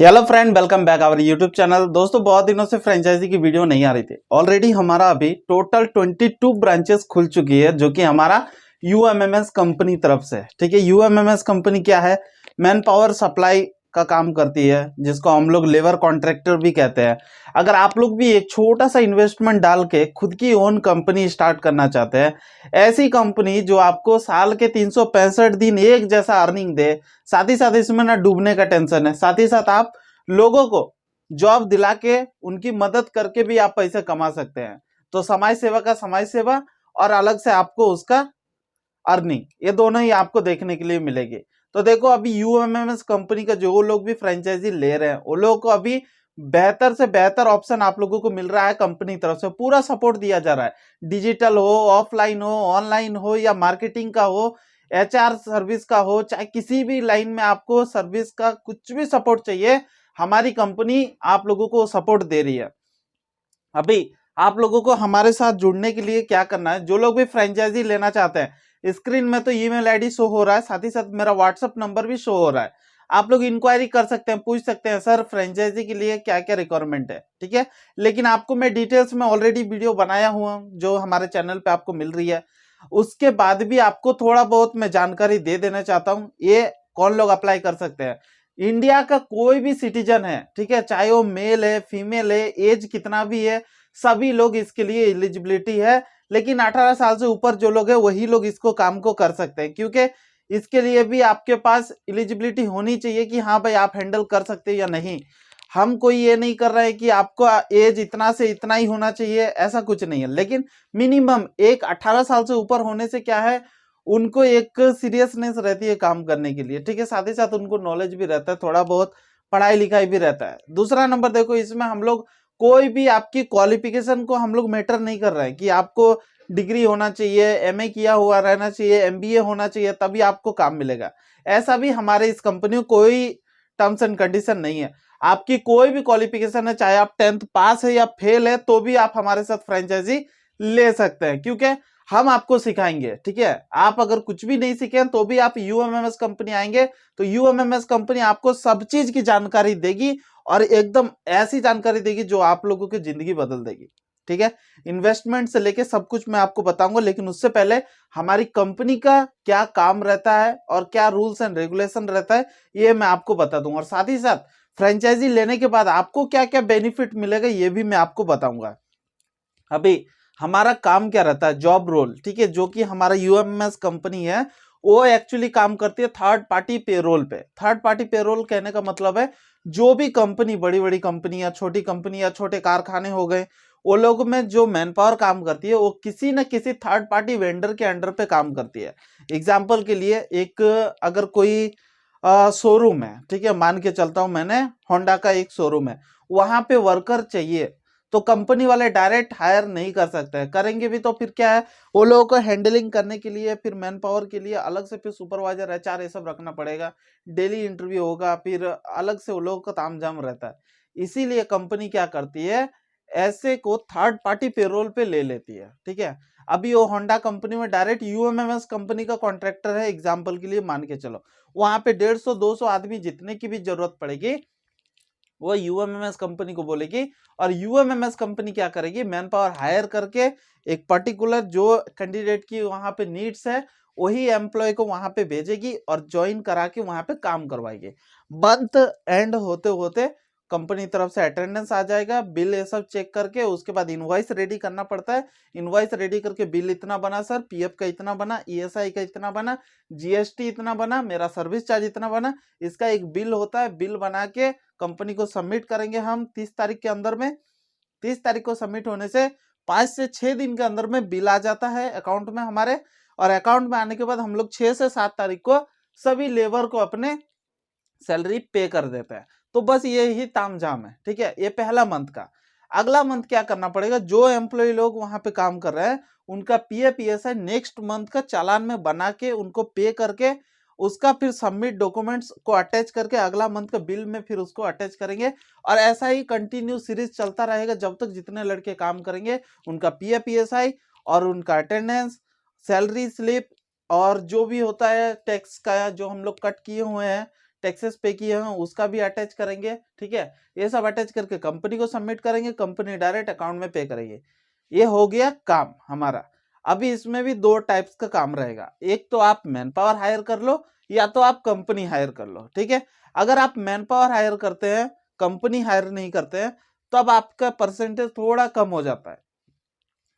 Hello friend, welcome back our YouTube channel. दोस्तों, बहुत दिनों से फ्रेंचाइजी की वीडियो नहीं आ रही थी। ऑलरेडी हमारा अभी टोटल 22 ब्रांचेस खुल चुकी है, जो कि हमारा यूएमएमएस कंपनी तरफ से। ठीक है, यूएमएमएस कंपनी क्या है? मैन पावर सप्लाई का काम करती है, जिसको हम लोग लेबर कॉन्ट्रैक्टर भी कहते हैं। अगर आप लोग भी एक छोटा सा इन्वेस्टमेंट डाल के खुद की ओन कंपनी स्टार्ट करना चाहते हैं, ऐसी कंपनी जो आपको साल के 365 दिन एक जैसा अर्निंग दे, साथ ही साथ इसमें ना डूबने का टेंशन है, साथ ही साथ आप लोगों को जॉब दिला के उनकी मदद करके भी आप पैसे कमा सकते हैं। तो समाज सेवा का समाज सेवा और अलग से आपको उसका अर्निंग, ये दोनों ही आपको देखने के लिए मिलेगी। तो देखो, अभी यूएमएमएस कंपनी का जो लोग भी फ्रेंचाइजी ले रहे हैं, वो लोगों को अभी बेहतर से बेहतर ऑप्शन आप लोगों को मिल रहा है। कंपनी की तरफ से पूरा सपोर्ट दिया जा रहा है। डिजिटल हो, ऑफलाइन हो, ऑनलाइन हो, या मार्केटिंग का हो, एचआर सर्विस का हो, चाहे किसी भी लाइन में आपको सर्विस का कुछ भी सपोर्ट चाहिए, हमारी कंपनी आप लोगों को सपोर्ट दे रही है। अभी आप लोगों को हमारे साथ जुड़ने के लिए क्या करना है? जो लोग भी फ्रेंचाइजी लेना चाहते हैं, स्क्रीन में तो ईमेल आईडी शो हो रहा है, साथ ही साथ मेरा व्हाट्सएप नंबर भी शो हो रहा है। आप लोग इंक्वायरी कर सकते हैं, पूछ सकते हैं, सर फ्रेंचाइजी के लिए क्या क्या रिक्वायरमेंट है। ठीक है, लेकिन आपको मैं डिटेल्स में ऑलरेडी वीडियो बनाया हुआ जो हमारे चैनल पे आपको मिल रही है। उसके बाद भी आपको थोड़ा बहुत मैं जानकारी दे देना चाहता हूँ। ये कौन लोग अप्लाई कर सकते हैं? इंडिया का कोई भी सिटीजन है, ठीक है, चाहे वो मेल है, फीमेल है, एज कितना भी है, सभी लोग इसके लिए एलिजिबिलिटी है। लेकिन 18 साल से ऊपर जो लोग हैं, वही लोग इसको काम को कर सकते हैं, क्योंकि इसके लिए भी आपके पास एलिजिबिलिटी होनी चाहिए कि हाँ भाई आप हैंडल कर सकते हो या नहीं। हम कोई ये नहीं कर रहे हैं कि आपको एज इतना से इतना ही होना चाहिए, ऐसा कुछ नहीं है। लेकिन मिनिमम एक 18 साल से ऊपर होने से क्या है, उनको एक सीरियसनेस रहती है काम करने के लिए। ठीक है, साथ ही साथ उनको नॉलेज भी रहता है, थोड़ा बहुत पढ़ाई लिखाई भी रहता है। दूसरा नंबर देखो, इसमें हम लोग कोई भी आपकी क्वालिफिकेशन को हम लोग मैटर नहीं कर रहे हैं कि आपको डिग्री होना चाहिए, एमए किया हुआ रहना चाहिए, एमबीए होना चाहिए, तभी आपको काम मिलेगा। ऐसा भी हमारे इस कंपनी में कोई टर्म्स एंड कंडीशन नहीं है। आपकी कोई भी क्वालिफिकेशन है, चाहे आप 10th पास है या फेल है, तो भी आप हमारे साथ फ्रेंचाइजी ले सकते हैं, क्योंकि हम आपको सिखाएंगे। ठीक है, आप अगर कुछ भी नहीं सीखे तो भी आप यूएमएमएस कंपनी आएंगे तो यूएमएमएस कंपनी आपको सब चीज की जानकारी देगी, और एकदम ऐसी जानकारी देगी जो आप लोगों की जिंदगी बदल देगी। ठीक है, इन्वेस्टमेंट से लेके सब कुछ मैं आपको बताऊंगा, लेकिन उससे पहले हमारी कंपनी का क्या काम रहता है और क्या रूल्स एंड रेगुलेशन रहता है, ये मैं आपको बता दूंगा। और साथ ही साथ फ्रेंचाइजी लेने के बाद आपको क्या क्या बेनिफिट मिलेगा, ये भी मैं आपको बताऊंगा। अभी हमारा काम क्या रहता है, जॉब रोल, ठीक है, जो कि हमारा यूएमएस कंपनी है, वो एक्चुअली काम करती है थर्ड पार्टी पेरोल पे। थर्ड पार्टी पेरोल कहने का मतलब है, जो भी कंपनी, बड़ी बड़ी कंपनी या छोटी कंपनी या छोटे कारखाने हो गए, वो लोग में जो मैन पावर काम करती है, वो किसी न किसी थर्ड पार्टी वेंडर के अंडर पे काम करती है। एग्जाम्पल के लिए, एक अगर कोई शोरूम है, ठीक है, मान के चलता हूं मैंने होंडा का एक शोरूम है, वहां पे वर्कर चाहिए, तो कंपनी वाले डायरेक्ट हायर नहीं कर सकते हैं। करेंगे भी तो फिर क्या है, वो लोगों को हैंडलिंग करने के लिए, फिर मैन पावर के लिए अलग से फिर सुपरवाइजर, एचआर, ये सब रखना पड़ेगा। डेली इंटरव्यू होगा, फिर अलग से वो लोगों का तामझाम रहता है। इसीलिए कंपनी क्या करती है, ऐसे को थर्ड पार्टी पेरोल पे ले लेती है। ठीक है, अभी वो होंडा कंपनी में डायरेक्ट यूएमएमएस कंपनी का कॉन्ट्रैक्टर है, एग्जाम्पल के लिए मान के चलो, वहां पे 150-200 आदमी जितने की भी जरूरत पड़ेगी, वो यूएमएमएस कंपनी को बोलेगी, और यूएमएमएस कंपनी क्या करेगी, मैन पावर हायर करके एक पर्टिकुलर जो कैंडिडेट की वहां पे नीड्स है, वही एम्प्लॉय को वहां पे भेजेगी और ज्वाइन करा के वहां पे काम करवाएगी। मंथ एंड होते होते कंपनी तरफ से अटेंडेंस आ जाएगा, बिल ये सब चेक करके उसके बाद इनवॉइस रेडी करना पड़ता है। इनवॉइस रेडी करके बिल इतना बना सर, पीएफ का इतना बना, ईएसआई का इतना बना, जीएसटी इतना बना, मेरा सर्विस चार्ज इतना बना, इसका एक बिल होता है। बिल बना के कंपनी को सबमिट करेंगे हम 30 तारीख के अंदर में। 30 तारीख को सबमिट होने से 5 से 6 दिन के अंदर में बिल आ जाता है अकाउंट में हमारे, और अकाउंट में आने के बाद हम लोग 6 से 7 तारीख को सभी लेबर को अपने सैलरी पे कर देते हैं। तो बस ये ही तामझाम है। ठीक है, ये पहला मंथ का। अगला मंथ क्या करना पड़ेगा, जो एम्प्लॉय लोग वहां पे काम कर रहे हैं, उनका पीएफ पीएसआई नेक्स्ट मंथ का चालान में बना के उनको पे करके, उसका फिर सबमिट डॉक्यूमेंट्स को अटैच करके अगला मंथ का बिल में फिर उसको अटैच करेंगे। और ऐसा ही कंटिन्यू सीरीज चलता रहेगा जब तक जितने लड़के काम करेंगे, उनका पीएफ पीएसआई और उनका अटेंडेंस, सैलरी स्लिप, और जो भी होता है टैक्स का जो हम लोग कट किए हुए हैं, टैक्सेस पे किए हैं उसका भी अटैच करेंगे, ठीक है। ये सब अटैच करके कंपनी को सबमिट करेंगे, कंपनी डायरेक्ट अकाउंट में पे करेंगे। ये हो गया काम हमारा। अभी इसमें भी दो टाइप्स का काम रहेगा, एक तो आप मैन पावर हायर कर लो या तो आप कंपनी हायर कर लो, ठीक है। अगर आप मैन पावर हायर करते हैं, कंपनी हायर नहीं करते हैं, तब आपका परसेंटेज थोड़ा कम हो जाता है।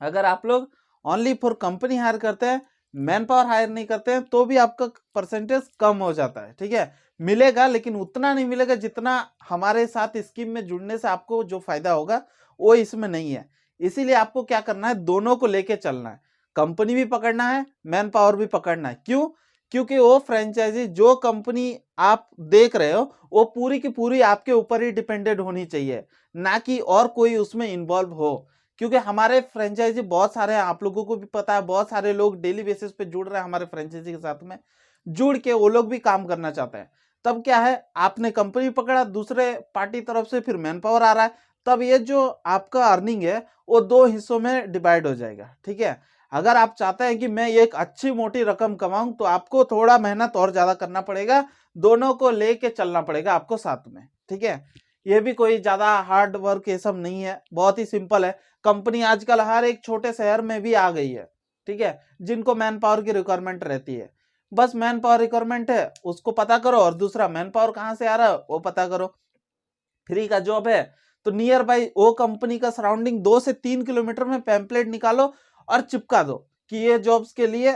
अगर आप लोग ओनली फॉर कंपनी हायर करते हैं, मैन पावर हायर नहीं करते हैं, तो भी आपका परसेंटेज कम हो जाता है, ठीक है। मिलेगा लेकिन उतना नहीं मिलेगा जितना हमारे साथ स्कीम में जुड़ने से आपको जो फायदा होगा वो इसमें नहीं है। इसीलिए आपको क्या करना है, दोनों को लेके चलना है, कंपनी भी पकड़ना है, मैन पावर भी पकड़ना है। क्यों? क्योंकि वो फ्रेंचाइजी जो कंपनी आप देख रहे हो वो पूरी की पूरी आपके ऊपर ही डिपेंडेंट होनी चाहिए, ना कि और कोई उसमें इन्वॉल्व हो। क्योंकि हमारे फ्रेंचाइजी बहुत सारे हैं, आप लोगों को भी पता है, बहुत सारे लोग डेली बेसिस पे जुड़ रहे हैं हमारे फ्रेंचाइजी के साथ में, जुड़ के वो लोग भी काम करना चाहते हैं। तब क्या है, आपने कंपनी पकड़ा, दूसरे पार्टी तरफ से फिर मैन पावर आ रहा है, तब ये जो आपका अर्निंग है वो दो हिस्सों में डिवाइड हो जाएगा, ठीक है। अगर आप चाहते हैं कि मैं एक अच्छी मोटी रकम कमाऊं तो आपको थोड़ा मेहनत और ज्यादा करना पड़ेगा, दोनों को लेके चलना पड़ेगा आपको साथ में, ठीक है। ये भी कोई ज्यादा हार्ड वर्क ये सब नहीं है, बहुत ही सिंपल है। कंपनी आजकल हर एक छोटे शहर में भी आ गई है, ठीक है, जिनको मैन पावर की रिक्वायरमेंट रहती है। बस मैन पावर रिक्वायरमेंट है उसको पता करो, और दूसरा मैन पावर कहाँ से आ रहा है वो पता करो। फ्री का जॉब है तो नियर बाई वो कंपनी का सराउंडिंग 2 से 3 किलोमीटर में पैम्पलेट निकालो और चिपका दो कि ये जॉब्स के लिए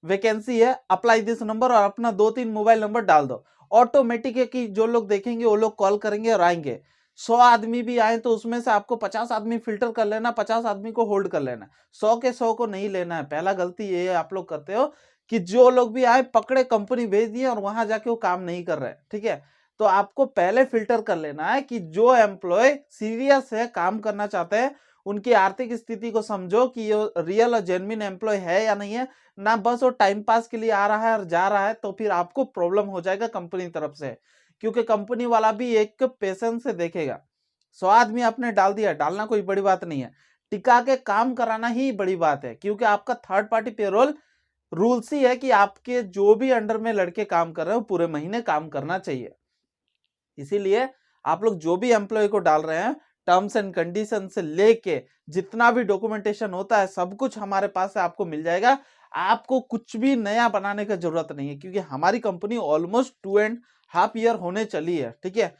वैकेंसी है, अप्लाई दिस नंबर, और अपना 2-3 मोबाइल नंबर डाल दो। ऑटोमेटिक है कि जो लोग देखेंगे वो लोग कॉल करेंगे और आएंगे। 100 आदमी भी आए तो उसमें से आपको 50 आदमी फिल्टर कर लेना, 50 आदमी को होल्ड कर लेना, 100 के 100 को नहीं लेना है। पहला गलती ये आप लोग करते हो कि जो लोग भी आए पकड़े, कंपनी भेज दिए और वहां जाके वो काम नहीं कर रहे, ठीक है। तो आपको पहले फिल्टर कर लेना है कि जो एम्प्लॉय सीरियस है, काम करना चाहते हैं, उनकी आर्थिक स्थिति को समझो कि ये रियल और जेन्युइन एम्प्लॉय है या नहीं है, ना बस वो टाइम पास के लिए आ रहा है और जा रहा है, तो फिर आपको प्रॉब्लम हो जाएगा कंपनी तरफ से। क्योंकि कंपनी वाला भी एक पेशेंस से देखेगा। 100 आदमी आपने डाल दिया, डालना कोई बड़ी बात नहीं है, टिका के काम कराना ही बड़ी बात है। क्योंकि आपका थर्ड पार्टी पेरोल रूल्स ही है कि आपके जो भी अंडर में लड़के काम कर रहे हो पूरे महीने काम करना चाहिए। इसीलिए आप लोग जो भी एम्प्लॉय को डाल रहे हैं, टर्म्स एंड कंडीशन से लेके जितना भी डॉक्यूमेंटेशन होता है सब कुछ हमारे पास से आपको मिल जाएगा। आपको कुछ भी नया बनाने का जरूरत नहीं है, क्योंकि हमारी कंपनी ऑलमोस्ट 2.5 ईयर होने चली है, ठीक है।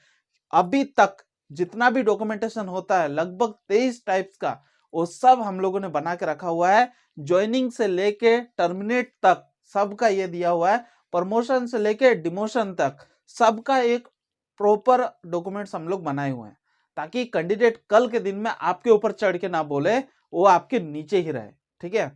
अभी तक जितना भी डॉक्यूमेंटेशन होता है लगभग 23 टाइप्स का, वो सब हम लोगों ने बना के रखा हुआ है। ज्वाइनिंग से लेके टर्मिनेट तक सबका ये दिया हुआ है, प्रमोशन से लेके डिमोशन तक सबका एक प्रॉपर डॉक्यूमेंट्स हम लोग बनाए हुए हैं, ताकि कैंडिडेट कल के दिन में आपके ऊपर चढ़ के ना बोले, वो आपके नीचे ही रहे, ठीक है।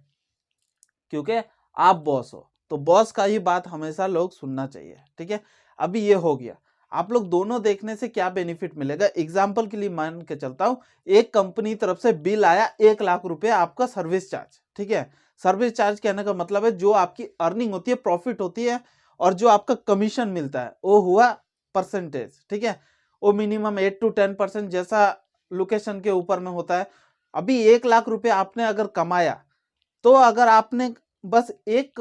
क्योंकि आप बॉस हो तो बॉस का ही बात हमेशा लोग सुनना चाहिए, ठीक है। अभी ये हो गया, आप लोग दोनों देखने से क्या बेनिफिट मिलेगा, एग्जाम्पल के लिए मान के चलता हूं, एक कंपनी तरफ से बिल आया 1 लाख रुपए आपका सर्विस चार्ज, ठीक है। सर्विस चार्ज कहने का मतलब है जो आपकी अर्निंग होती है, प्रॉफिट होती है, और जो आपका कमीशन मिलता है वो हुआ परसेंटेज, ठीक है। वो मिनिमम 8 to 10% जैसा लोकेशन के ऊपर में होता है। अभी 1 लाख रुपए आपने अगर कमाया, तो अगर आपने बस एक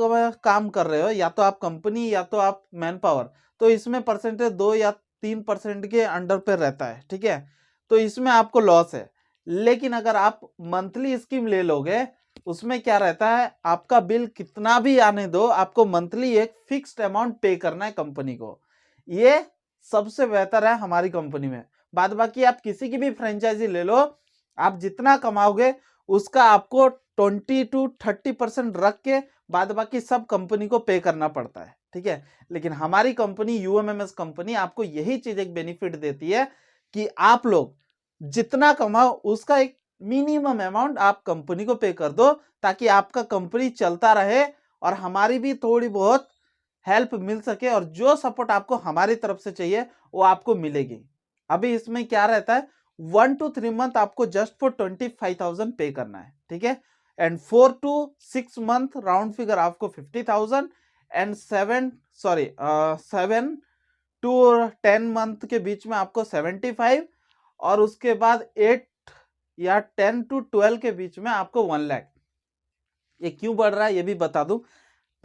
काम कर रहे हो, या तो आप कंपनी या तो आप मैन पावर, तो इसमें परसेंटेज 2 या 3% के अंडर पे रहता है, ठीक है। तो इसमें आपको लॉस है। लेकिन अगर आप मंथली स्कीम ले लोगे, उसमें क्या रहता है, आपका बिल कितना भी आने दो, आपको मंथली एक फिक्स्ड अमाउंट पे करना है कंपनी को। ये सबसे बेहतर है हमारी कंपनी में। बाद बाकी आप किसी की भी फ्रेंचाइजी ले लो, आप जितना कमाओगे उसका आपको 20 to 30% रख के बाद बाकी सब कंपनी को पे करना पड़ता है, ठीक है। लेकिन हमारी कंपनी यूएमएमएस कंपनी आपको यही चीज एक बेनिफिट देती है कि आप लोग जितना कमाओ उसका एक मिनिमम अमाउंट आप कंपनी को पे कर दो, ताकि आपका कंपनी चलता रहे और हमारी भी थोड़ी बहुत हेल्प मिल सके, और जो सपोर्ट आपको हमारी तरफ से चाहिए वो आपको मिलेगी। अभी इसमें क्या रहता है, 1 to 3 मंथ आपको जस्ट फॉर 25,000 पे करना है, ठीक है। And 4 to 6 month round figure आपको 50,000, एंड 7 to 10 मंथ के बीच में आपको 75, और उसके बाद 8 या 10 to 12 के बीच में आपको 1 लाख। ये क्यों बढ़ रहा है ये भी बता दूं।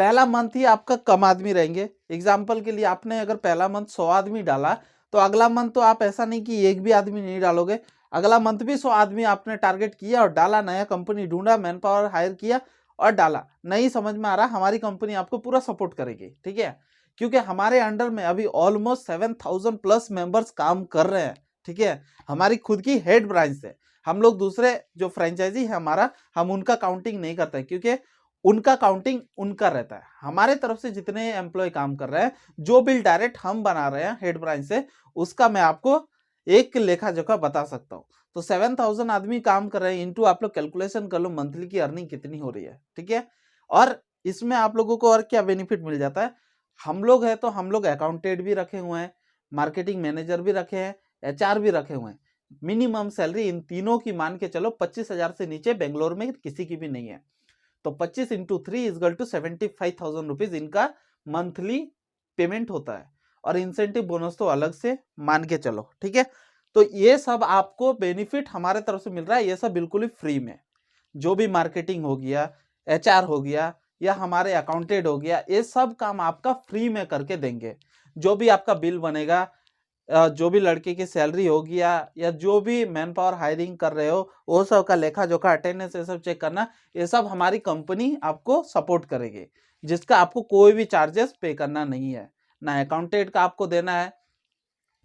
पहला मंथ ही आपका कम आदमी रहेंगे। एग्जाम्पल के लिए आपने अगर पहला मंथ 100 आदमी डाला तो अगला मंथ तो आप ऐसा नहीं कि एक भी आदमी नहीं डालोगे, अगला मंथ भी 100 आदमी आपने टारगेट किया और डाला, नया कंपनी ढूंढा, मैन पावर हायर किया और डाला। नहीं समझ में आ रहा, हमारी कंपनी आपको पूरा सपोर्ट करेगी, ठीक है, क्योंकि हमारे अंडर में अभी ऑलमोस्ट 7000 प्लस मेंबर्स काम कर रहे हैं, ठीक है। हमारी खुद की हेड ब्रांच से हम लोग दूसरे जो फ्रेंचाइजी है हमारा, हम उनका काउंटिंग नहीं करते हैं, क्योंकि उनका काउंटिंग उनका रहता है। हमारे तरफ से जितने एम्प्लॉय काम कर रहे हैं, जो बिल डायरेक्ट हम बना रहे हैं हेड ब्रांच से, उसका मैं आपको एक लेखा जोखा बता सकता हूँ। तो 7000 आदमी काम कर रहे हैं, इनटू आप लोग कैलकुलेशन कर लो मंथली की अर्निंग कितनी हो रही है, ठीक है। और इसमें आप लोगों को और क्या बेनिफिट मिल जाता है, हम लोग है तो हम लोग अकाउंटेंट भी रखे हुए हैं, मार्केटिंग मैनेजर भी रखे हैं, HR भी रखे हुए हैं। मिनिमम सैलरी इन तीनों की मान के चलो 25,000 से नीचे बेंगलोर में किसी की भी नहीं है। तो 25 इंटू 3 इजगल टू 75,000 रुपीज इनका मंथली पेमेंट होता है। और इंसेंटिव बोनस तो अलग से मान के चलो, ठीक है। तो ये सब आपको बेनिफिट हमारे तरफ से मिल रहा है, ये सब बिल्कुल ही फ्री में। जो भी मार्केटिंग हो गया, HR हो गया या हमारे अकाउंटेंट हो गया, ये सब काम आपका फ्री में करके देंगे। जो भी आपका बिल बनेगा, जो भी लड़के की सैलरी होगी या जो भी मैन पावर हायरिंग कर रहे हो, वो सब का लेखा जोखा, अटेंडेंस, ये सब चेक करना, ये सब हमारी कंपनी आपको सपोर्ट करेगी, जिसका आपको कोई भी चार्जेस पे करना नहीं है। ना अकाउंटेंट का आपको देना है,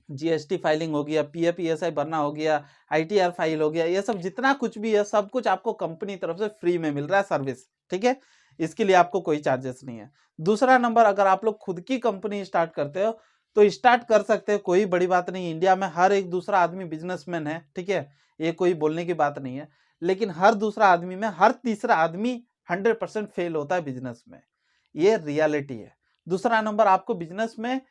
GST फाइलिंग हो गया, PF ESI भरना हो गया, ITR फाइल हो गया, ये सब जितना कुछ भी है सब कुछ आपको कंपनी तरफ से फ्री में मिल रहा है सर्विस, ठीक है। इसके लिए आपको कोई चार्जेस नहीं है। दूसरा नंबर, अगर आप लोग खुद की कंपनी स्टार्ट करते हो तो स्टार्ट कर सकते हो, कोई बड़ी बात नहीं। इंडिया में हर एक दूसरा आदमी बिजनेसमैन है, ठीक है, ये कोई बोलने की बात नहीं है। लेकिन हर दूसरा आदमी में हर तीसरा आदमी 100% फेल होता है बिजनेस में, ये रियलिटी है। दूसरा नंबर, आपको बिजनेस में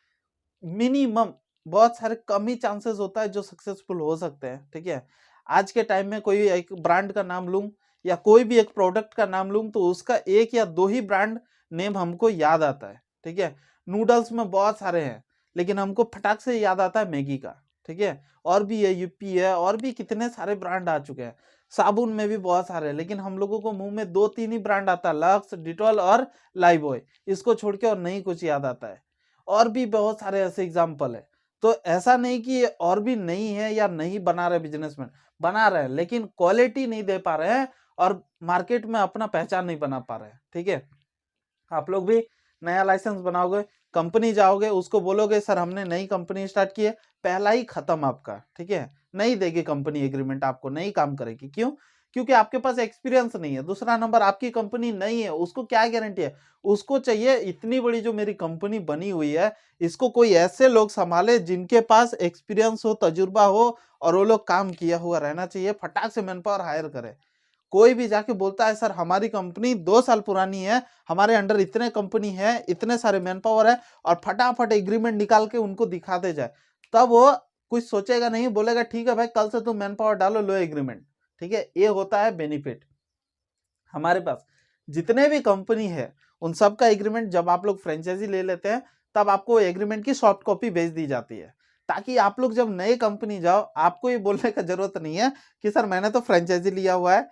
मिनिमम बहुत सारे कम ही चांसेस होता है जो सक्सेसफुल हो सकते हैं, ठीक है। आज के टाइम में कोई एक ब्रांड का नाम लूं या कोई भी एक प्रोडक्ट का नाम लूं तो उसका एक या दो ही ब्रांड नेम हमको याद आता है, ठीक है। नूडल्स में बहुत सारे हैं, लेकिन हमको फटाक से याद आता है मैगी का, ठीक है। और भी है, यूपी है, और भी कितने सारे ब्रांड आ चुके हैं। साबुन में भी बहुत सारे हैं, लेकिन हम लोगों को मुंह में 2-3 ही ब्रांड आता है, लक्स, डिटॉल और लाइफबॉय, इसको छोड़ के और नहीं कुछ याद आता है। और भी बहुत सारे ऐसे एग्जाम्पल है। तो ऐसा नहीं कि ये और भी नहीं है या नहीं बना रहे बिजनेसमैन, बना रहे हैं, लेकिन क्वालिटी नहीं दे पा रहे हैं और मार्केट में अपना पहचान नहीं बना पा रहे हैं, ठीक है। आप लोग भी नया लाइसेंस बनाओगे, कंपनी जाओगे, उसको बोलोगे सर हमने नई कंपनी स्टार्ट की है, पहला ही खत्म आपका, ठीक है। नहीं देगी कंपनी एग्रीमेंट, आपको नहीं काम करेगी। क्यों? क्योंकि आपके पास एक्सपीरियंस नहीं है। दूसरा नंबर, आपकी कंपनी नहीं है, उसको क्या गारंटी है? उसको चाहिए इतनी बड़ी जो मेरी कंपनी बनी हुई है, इसको कोई ऐसे लोग संभाले जिनके पास एक्सपीरियंस हो, तजुर्बा हो और वो लोग काम किया हुआ रहना चाहिए, फटाक से मैन पावर हायर करे। कोई भी जाके बोलता है सर हमारी कंपनी 2 साल पुरानी है, हमारे अंडर इतने कंपनी है, इतने सारे मैन पावर है, और फटाफट एग्रीमेंट निकाल के उनको दिखाते जाए, तब वो कुछ सोचेगा नहीं, बोलेगा ठीक है भाई कल से तुम मैन पावर डालो, लो एग्रीमेंट, ठीक है। ये होता है बेनिफिट। हमारे पास जितने भी कंपनी है उन सब का एग्रीमेंट, जब आप लोग फ्रेंचाइजी ले लेते हैं तब आपको एग्रीमेंट की सॉफ्ट कॉपी भेज दी जाती है, ताकि आप लोग जब नए कंपनी जाओ आपको ये बोलने का जरूरत नहीं है कि सर मैंने तो फ्रेंचाइजी लिया हुआ है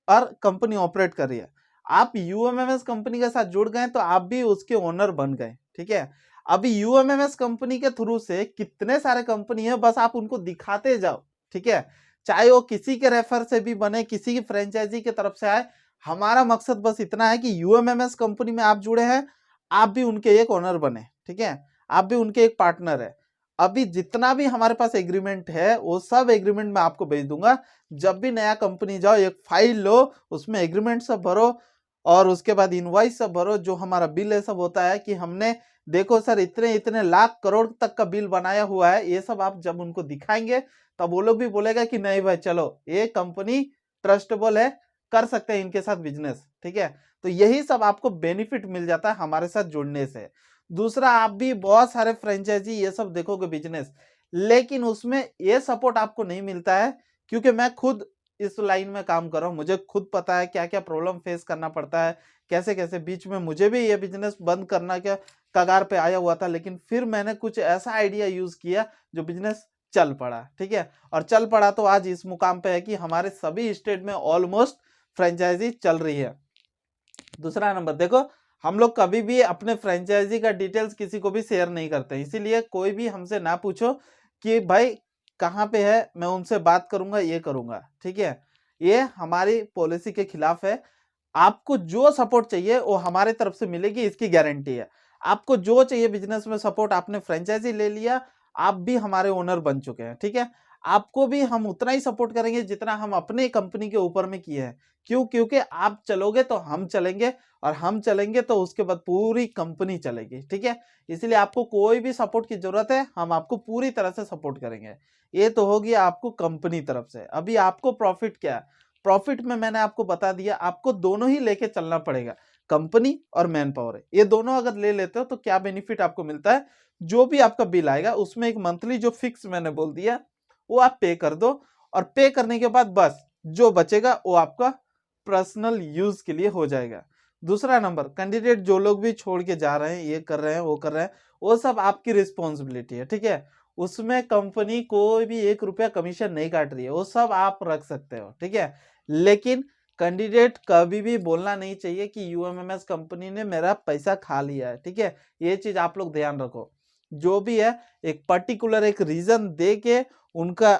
और कंपनी ऑपरेट कर रही है। आप यूएमएमएस कंपनी के साथ जुड़ गए तो आप भी उसके ओनर बन गए, ठीक है। अभी यूएमएमएस कंपनी के थ्रू से कितने सारे कंपनी है, बस आप उनको दिखाते जाओ, ठीक है। चाहे वो किसी के रेफर से भी बने, किसी की फ्रेंचाइजी की तरफ से आए, हमारा मकसद बस इतना है कि यूएमएमएस कंपनी में आप जुड़े हैं, आप भी उनके एक ओनर बने, ठीक है, आप भी उनके एक पार्टनर है। अभी जितना भी हमारे पास एग्रीमेंट है वो सब एग्रीमेंट मैं आपको भेज दूंगा। जब भी नया कंपनी जाओ एक फाइल लो, उसमें एग्रीमेंट सब भरो और उसके बाद इनवॉइस सब भरो, जो हमारा बिल है सब होता है कि हमने देखो सर इतने इतने लाख करोड़ तक का बिल बनाया हुआ है, ये सब आप जब उनको दिखाएंगे तब वो लोग भी बोलेगा कि नहीं भाई चलो ये कंपनी ट्रस्टेबल है, कर सकते हैं इनके साथ बिजनेस, ठीक है। तो यही सब आपको बेनिफिट मिल जाता है हमारे साथ जुड़ने से। दूसरा, आप भी बहुत सारे फ्रेंचाइजी ये सब देखोगे बिजनेस, लेकिन उसमें ये सपोर्ट आपको नहीं मिलता है, क्योंकि मैं खुद इस लाइन में काम कर रहा हूँ, मुझे खुद पता है क्या क्या प्रॉब्लम फेस करना पड़ता है, कैसे कैसे बीच में मुझे भी ये बिजनेस बंद करना क्या कगार पे आया हुआ था, लेकिन फिर मैंने कुछ ऐसा आइडिया यूज किया जो बिजनेस चल पड़ा, ठीक है। और चल पड़ा तो आज इस मुकाम पे है कि हमारे सभी स्टेट में ऑलमोस्ट फ्रेंचाइजी चल रही है। दूसरा नंबर देखो, हम लोग कभी भी अपने फ्रेंचाइजी का डिटेल्स किसी को भी शेयर नहीं करते, इसीलिए कोई भी हमसे ना पूछो कि भाई कहाँ पे है, मैं उनसे बात करूंगा, ये करूंगा, ठीक है। ये हमारी पॉलिसी के खिलाफ है। आपको जो सपोर्ट चाहिए वो हमारे तरफ से मिलेगी, इसकी गारंटी है। आपको जो चाहिए बिजनेस में सपोर्ट, आपने फ्रेंचाइजी ले लिया, आप भी हमारे ओनर बन चुके हैं, ठीक है। आपको भी हम उतना ही सपोर्ट करेंगे जितना हम अपने कंपनी के ऊपर में किए हैं। क्यों? क्योंकि आप चलोगे तो हम चलेंगे, और हम चलेंगे तो उसके बाद पूरी कंपनी चलेगी, ठीक है। इसलिए आपको कोई भी सपोर्ट की जरूरत है, हम आपको पूरी तरह से सपोर्ट करेंगे। ये तो होगी आपको कंपनी तरफ से। अभी आपको प्रॉफिट क्या है? प्रॉफिट में मैंने आपको बता दिया, आपको दोनों ही लेके चलना पड़ेगा, कंपनी और मैन पावर। ये दोनों अगर ले लेते हो तो क्या बेनिफिट आपको मिलता है? जो भी आपका बिल आएगा उसमें एक मंथली जो फिक्स मैंने बोल दिया वो आप पे कर दो, और पे करने के बाद बस जो बचेगा वो आपका पर्सनल यूज के लिए हो जाएगा। दूसरा नंबर, कैंडिडेट जो लोग भी छोड़ के जा रहे हैं, ये कर रहे हैं, वो कर रहे हैं, वो सब आपकी रिस्पॉन्सिबिलिटी है, ठीक है। उसमें कंपनी कोई भी 1 रुपया कमीशन नहीं काट रही है, वो सब आप रख सकते हो, ठीक है। लेकिन कैंडिडेट कभी भी बोलना नहीं चाहिए कि यूएमएमएस कंपनी ने मेरा पैसा खा लिया है, ठीक है। ये चीज आप लोग ध्यान रखो। जो भी है एक पर्टिकुलर एक रीजन दे के उनका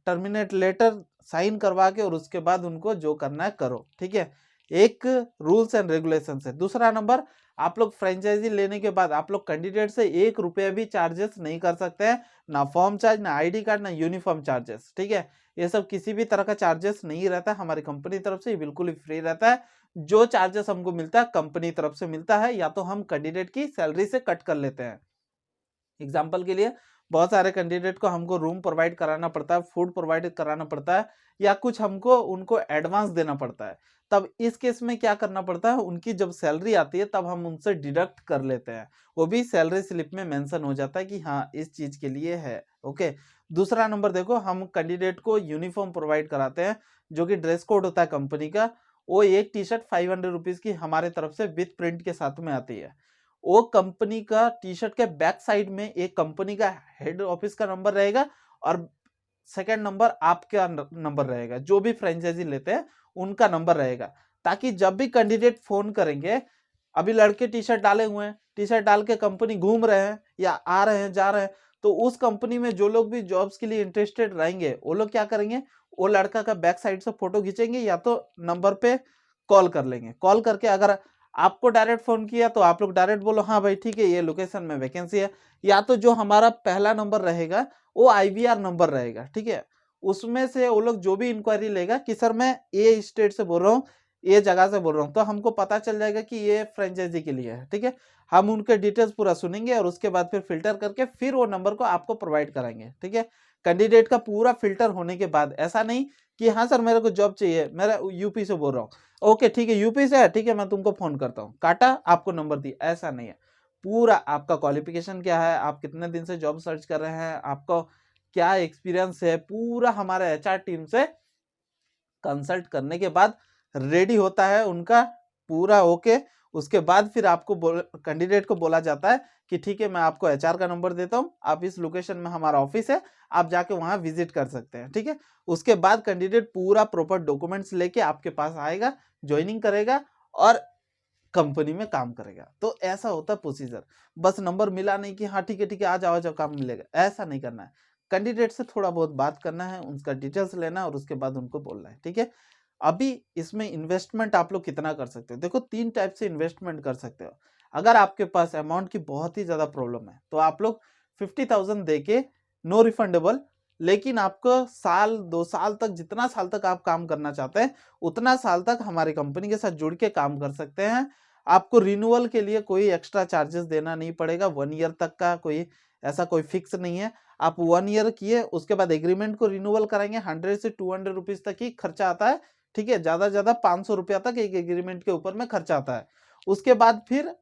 टर्मिनेट लेटर साइन करवा के, और उसके बाद उनको जो करना है करो, ठीक है। एक रूल्स एंड रेगुलेशन है। दूसरा नंबर, आप लोग फ्रेंचाइजी लेने के बाद आप लोग कैंडिडेट से 1 रुपया भी चार्जेस नहीं कर सकते हैं, ना फॉर्म चार्ज, ना आईडी कार्ड, ना यूनिफॉर्म चार्जेस, ठीक है। ये सब किसी भी तरह का चार्जेस नहीं रहता हमारी कंपनी तरफ से, ये बिल्कुल ही फ्री रहता है। जो चार्जेस हमको मिलता है कंपनी तरफ से मिलता है, या तो हम कैंडिडेट की सैलरी से कट कर लेते हैं। एग्जाम्पल के लिए, बहुत सारे कैंडिडेट को हमको रूम प्रोवाइड कराना पड़ता है, फूड प्रोवाइड कराना पड़ता है, या कुछ हमको उनको एडवांस देना पड़ता है। तब इस केस में क्या करना पड़ता है, उनकी जब सैलरी आती है तब हम उनसे डिडक्ट कर लेते हैं। वो भी सैलरी स्लिप में मेंशन हो जाता है कि हाँ इस चीज के लिए है, ओके। दूसरा नंबर देखो, हम कैंडिडेट को यूनिफॉर्म प्रोवाइड कराते हैं, जो कि ड्रेस कोड होता है कंपनी का। वो एक टी शर्ट 500 रुपीज की हमारे तरफ से विथ प्रिंट के साथ में आती है। वो कंपनी का टी शर्ट के बैक साइड में एक कंपनी का हेड ऑफिस का नंबर रहेगा, और सेकंड नंबर आपका नंबर रहेगा। जो भी फ्रेंचाइजी लेते हैं उनका नंबर रहेगा, ताकि जब भी कैंडिडेट फोन करेंगे, अभी लड़के टी शर्ट डाले हुए हैं, टी शर्ट डाल के कंपनी घूम रहे हैं या आ रहे हैं, जा रहे हैं, तो उस कंपनी में जो लोग भी जॉब्स के लिए इंटरेस्टेड रहेंगे वो लोग क्या करेंगे, वो लड़का का बैक साइड से फोटो खींचेंगे, या तो नंबर पे कॉल कर लेंगे। कॉल करके अगर आपको डायरेक्ट फोन किया तो आप लोग डायरेक्ट बोलो हाँ भाई ठीक है ये लोकेशन में वैकेंसी है, या तो जो हमारा पहला नंबर रहेगा वो आईवीआर नंबर रहेगा, ठीक है। उसमें से वो लोग जो भी इंक्वायरी लेगा कि सर मैं ये स्टेट से बोल रहा हूँ, ये जगह से बोल रहा हूँ, तो हमको पता चल जाएगा कि ये फ्रेंचाइजी के लिए है, ठीक है। हम उनके डिटेल्स पूरा सुनेंगे, और उसके बाद फिर फिल्टर करके फिर वो नंबर को आपको प्रोवाइड कराएंगे, ठीक है। कैंडिडेट का पूरा फिल्टर होने के बाद, ऐसा नहीं कि हाँ सर मेरे को जॉब चाहिए, मेरा यूपी से बोल रहा हूँ, ओके ठीक है यूपी से है, ठीक है मैं तुमको फोन करता हूँ, काटा, आपको नंबर दिया, ऐसा नहीं है। पूरा आपका क्वालिफिकेशन क्या है, आप कितने दिन से जॉब सर्च कर रहे हैं, आपका क्या एक्सपीरियंस है, पूरा हमारे एचआर टीम से कंसल्ट करने के बाद रेडी होता है उनका पूरा ओके। उसके बाद फिर आपको कैंडिडेट को बोला जाता है कि ठीक है मैं आपको एचआर का नंबर देता हूँ, आप इस लोकेशन में हमारा ऑफिस है, आप जाके वहां विजिट कर सकते हैं, ठीक है। उसके बाद कैंडिडेट पूरा प्रॉपर डॉक्यूमेंट्स लेके आपके पास आएगा, ज्वाइनिंग करेगा और कंपनी में काम करेगा। तो ऐसा होता है प्रोसीजर। बस नंबर मिला नहीं कि हाँ ठीक है आ जाओ काम मिलेगा, ऐसा नहीं करना है। कैंडिडेट से थोड़ा बहुत बात करना है, उनका डिटेल्स लेना है, और उसके बाद उनको बोलना है, ठीक है। अभी इसमें इन्वेस्टमेंट आप लोग कितना कर सकते हो, देखो 3 टाइप से इन्वेस्टमेंट कर सकते हो। अगर आपके पास अमाउंट की बहुत ही ज्यादा प्रॉब्लम है तो आप लोग 50,000 दे के नो रिफंडेबल, लेकिन आपको साल 2 साल तक, जितना साल तक आप काम करना चाहते हैं उतना साल तक हमारी कंपनी के साथ जुड़ के काम कर सकते हैं। आपको रिन्यूअल के लिए कोई एक्स्ट्रा चार्जेस देना नहीं पड़ेगा, 1 ईयर तक का कोई ऐसा कोई फिक्स नहीं है। आप 1 ईयर किए, उसके बाद एग्रीमेंट को रिन्यूअल कराएंगे, 100 से 200 रुपीज तक ही खर्चा आता है, ठीक है। ज्यादा से ज्यादा 500 रुपया तक एक एग्रीमेंट के ऊपर में खर्चा आता है। उसके बाद फिर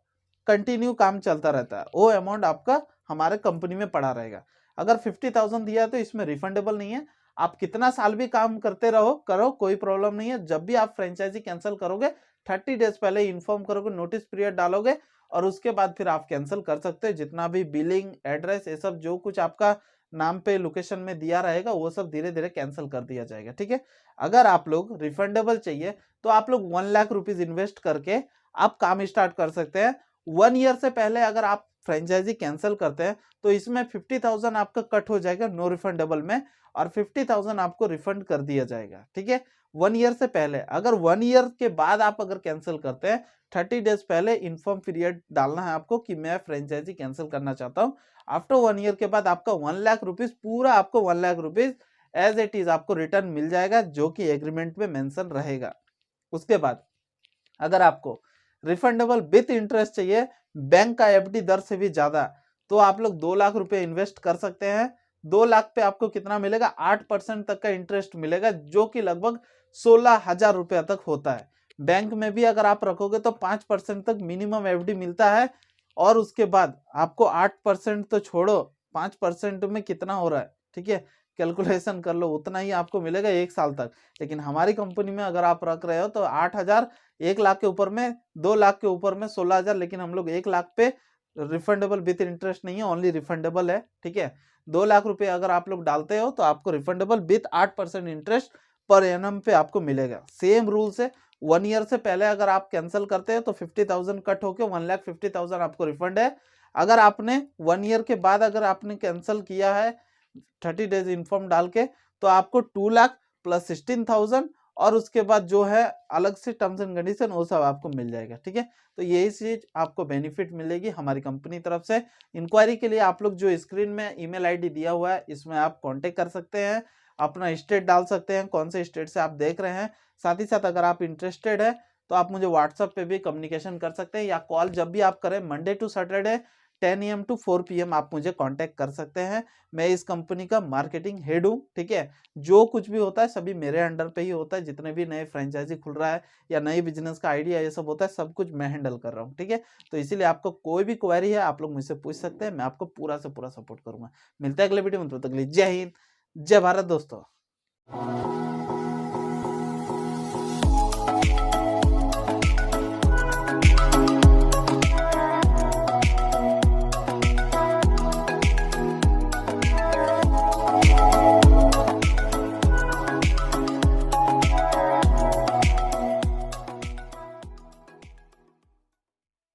कंटिन्यू काम चलता रहता है, वो अमाउंट आपका हमारे कंपनी में पड़ा रहेगा। अगर 50,000 दिया तो इसमें रिफंडेबल नहीं है, आप कितना साल भी काम करते रहो करो, कोई प्रॉब्लम नहीं है। जब भी आप फ्रेंचाइजी कैंसिल करोगे 30 डेज पहले इन्फॉर्म करोगे, नोटिस पीरियड डालोगे, और उसके बाद फिर आप कैंसिल कर सकते हो। जितना भी बिलिंग, एड्रेस, ये सब जो कुछ आपका नाम पे लोकेशन में दिया रहेगा वो सब धीरे धीरे कैंसिल कर दिया जाएगा, ठीक है। अगर आप लोग रिफंडेबल चाहिए तो आप लोग 1 लाख रुपीज इन्वेस्ट करके आप काम स्टार्ट कर सकते हैं। 1 ईयर से पहले अगर आप फ्रेंचाइजी कैंसिल करते हैं तो इसमें 50,000 आपका कट हो जाएगा नो रिफंडेबल में, और 50,000 आपको रिफंड कर दिया जाएगा, ठीक है। 1 ईयर से पहले। अगर 1 ईयर के बाद आप अगर कैंसिल करते हैं, 30 डेज पहले इन्फॉर्म पीरियड डालना है आपको कि मैं फ्रेंचाइजी कैंसिल करना चाहता हूँ। आफ्टर 1 ईयर के बाद आपका 1 लाख रुपीज, पूरा आपको 1 lakh rupees as it is आपको रिटर्न मिल जाएगा, जो कि एग्रीमेंट में मेंशन रहेगा। उसके बाद अगर आपको रिफंडेबल विथ इंटरेस्ट चाहिए, बैंक का एफडी दर से भी ज्यादा, तो आप लोग 2 लाख रुपए इन्वेस्ट कर सकते हैं। 2 लाख पे आपको कितना मिलेगा? 8% तक का इंटरेस्ट मिलेगा, जो कि लगभग 16,000 रुपया तक होता है। बैंक में भी अगर आप रखोगे तो 5% तक मिनिमम एफडी मिलता है, और उसके बाद आपको 8% तो छोड़ो, 5% में कितना हो रहा है, ठीक है, कैलकुलेशन कर लो, उतना ही आपको मिलेगा 1 साल तक। लेकिन हमारी कंपनी में अगर आप रख रहे हो तो 8,000, 1 लाख के ऊपर में, 2 लाख के ऊपर में 16,000, लेकिन हम लोग 1 लाख पे रिफंडेबल विथ इंटरेस्ट नहीं है, ओनली रिफंडेबल है, ठीक है। 2 लाख रुपए अगर आप लोग डालते हो तो आपको refundable with 8% interest per annum पे आपको मिलेगा। सेम रूल से 1 ईयर से पहले अगर आप कैंसिल करते हो तो 50,000 कट होके 1,50,000 आपको रिफंड है। अगर आपने 1 ईयर के बाद अगर आपने कैंसिल किया है 30 डेज इन्फॉर्म डाल के, तो आपको 2 लाख प्लस 16,000, और उसके बाद जो है अलग से टर्म्स एंड कंडीशन वो सब आपको मिल जाएगा, ठीक है। तो यही चीज आपको बेनिफिट मिलेगी हमारी कंपनी तरफ से। इंक्वायरी के लिए आप लोग जो स्क्रीन में ईमेल आईडी दिया हुआ है, इसमें आप कांटेक्ट कर सकते हैं, अपना स्टेट डाल सकते हैं, कौन से स्टेट से आप देख रहे हैं। साथ ही साथ अगर आप इंटरेस्टेड है तो आप मुझे व्हाट्सएप पे भी कम्युनिकेशन कर सकते हैं, या कॉल जब भी आप करें Monday to Saturday 10 AM to 4 PM आप मुझे कांटेक्ट कर सकते हैं। मैं इस कंपनी का मार्केटिंग हेड हूँ, ठीक है। जो कुछ भी होता है सभी मेरे अंडर पे ही होता है, जितने भी नए फ्रेंचाइजी खुल रहा है या नई बिजनेस का आइडिया ये सब होता है, सब कुछ मैं हैंडल कर रहा हूँ, ठीक है। तो इसीलिए आपको कोई भी क्वेरी है आप लोग मुझसे पूछ सकते हैं, मैं आपको पूरा से पूरा सपोर्ट करूंगा। मिलता है अगले वीडियो में, तब तक के लिए जय हिंद, जय भारत दोस्तों।